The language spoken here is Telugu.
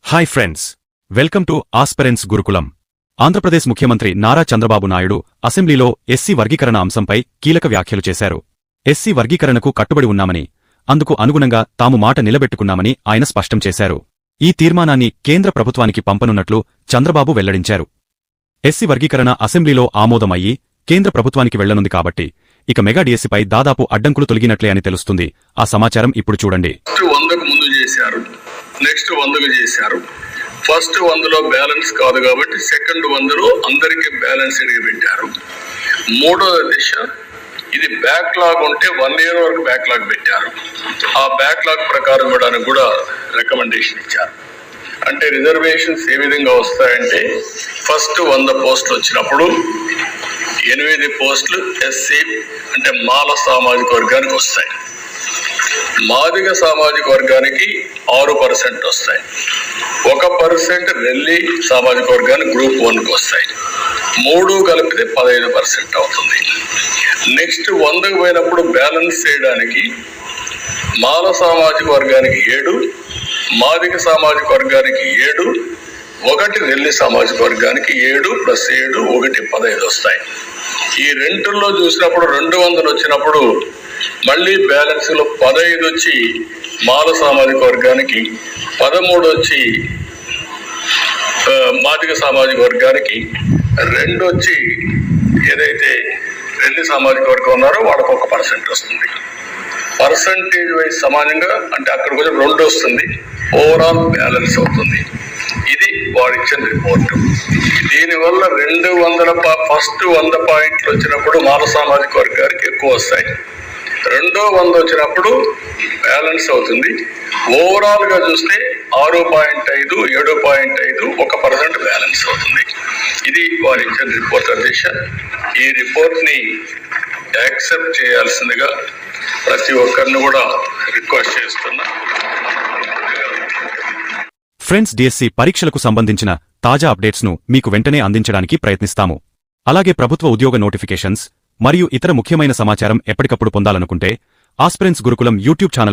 Hi friends, welcome to aspirants గురుకులం. ఆంధ్రప్రదేశ్ ముఖ్యమంత్రి నారా చంద్రబాబు నాయుడు అసెంబ్లీలో ఎస్సీ వర్గీకరణ అంశంపై కీలక వ్యాఖ్యలు చేశారు. ఎస్సీ వర్గీకరణకు కట్టుబడి ఉన్నామని, అందుకు అనుగుణంగా తాము మాట నిలబెట్టుకున్నామని ఆయన స్పష్టం చేశారు. ఈ తీర్మానాన్ని కేంద్ర ప్రభుత్వానికి పంపనున్నట్లు చంద్రబాబు వెల్లడించారు. ఎస్సీ వర్గీకరణ అసెంబ్లీలో ఆమోదమయ్యి కేంద్ర ప్రభుత్వానికి వెళ్లనుంది కాబట్టి ఇక మెగా డిఎస్సీపై దాదాపు అడ్డంకులు తొలగినట్లే అని తెలుస్తుంది. ఆ సమాచారం ఇప్పుడు చూడండి. నెక్స్ట్ 100కు చేశారు. ఫస్ట్ 100లో బ్యాలెన్స్ కాదు కాబట్టి సెకండ్ 100లో అందరికీ బ్యాలెన్స్ ఎడిగి పెట్టారు. మూడో దిశ ఇది బ్యాక్లాగ్ ఉంటే 1 year వరకు బ్యాక్లాగ్ పెట్టారు. ఆ బ్యాక్లాగ్ ప్రకారం ఇవ్వడానికి కూడా రికమెండేషన్ ఇచ్చారు. అంటే రిజర్వేషన్స్ ఏ విధంగా వస్తాయంటే ఫస్ట్ 100 పోస్టులు వచ్చినప్పుడు 8 పోస్టులు ఎస్సీ అంటే మాల సామాజిక వర్గానికి వస్తాయి. మాదిగ సామాజిక వర్గానికి 6% వస్తాయి. 1% రెల్లి సామాజిక వర్గానికి గ్రూప్ 1కు వస్తాయి. 3 కలిపితే 15% అవుతుంది. నెక్స్ట్ 100కు పోయినప్పుడు బ్యాలెన్స్ చేయడానికి మాల సామాజిక వర్గానికి 7, మాదిగ సామాజిక వర్గానికి 7, 1 రెల్లి సామాజిక వర్గానికి 7 + 7 1 15 వస్తాయి. ఈ రెండుల్లో చూసినప్పుడు 200 వచ్చినప్పుడు మళ్ళీ బ్యాలెన్స్ లో 15 వచ్చి మాల సామాజిక వర్గానికి, 13 వచ్చి మాదిగ సామాజిక వర్గానికి, 2 వచ్చి ఏదైతే రెల్లి సామాజిక వర్గం ఉన్నారో వాళ్ళకు 1% వస్తుంది. పర్సంటేజ్ వైజ్ సమానంగా అంటే అక్కడ కొంచెం 2 వస్తుంది. ఓవరాల్ బ్యాలెన్స్ అవుతుంది. ఇది వాడు ఇచ్చిన రిపోర్టు. దీనివల్ల 200 ఫస్ట్ 100 పాయింట్లు వచ్చినప్పుడు మాల సామాజిక వర్గానికి ఎక్కువ వస్తాయి. రెండో 100 వచ్చినప్పుడు బ్యాలెన్స్ అవుతుంది. ఓవరాల్ గా చూస్తే 6.5, 7.5, 1% బ్యాలెన్స్ అవుతుంది. ఇది వారు ఇచ్చిన రిపోర్ట్. అధ్యక్ష, ఈ రిపోర్ట్ ని యాక్సెప్ట్ చేయాల్సిందిగా ప్రతి ఒక్కరిని కూడా రిక్వెస్ట్ చేస్తున్నా. ఫ్రెండ్స్, డిఎస్సీ పరీక్షలకు సంబంధించిన తాజా అప్డేట్స్ను మీకు వెంటనే అందించడానికి ప్రయత్నిస్తాము. అలాగే ప్రభుత్వ ఉద్యోగ నోటిఫికేషన్స్ మరియు ఇతర ముఖ్యమైన సమాచారం ఎప్పటికప్పుడు పొందాలనుకుంటే ఆస్పిరెంట్స్ గురుకులం యూట్యూబ్ ఛానల్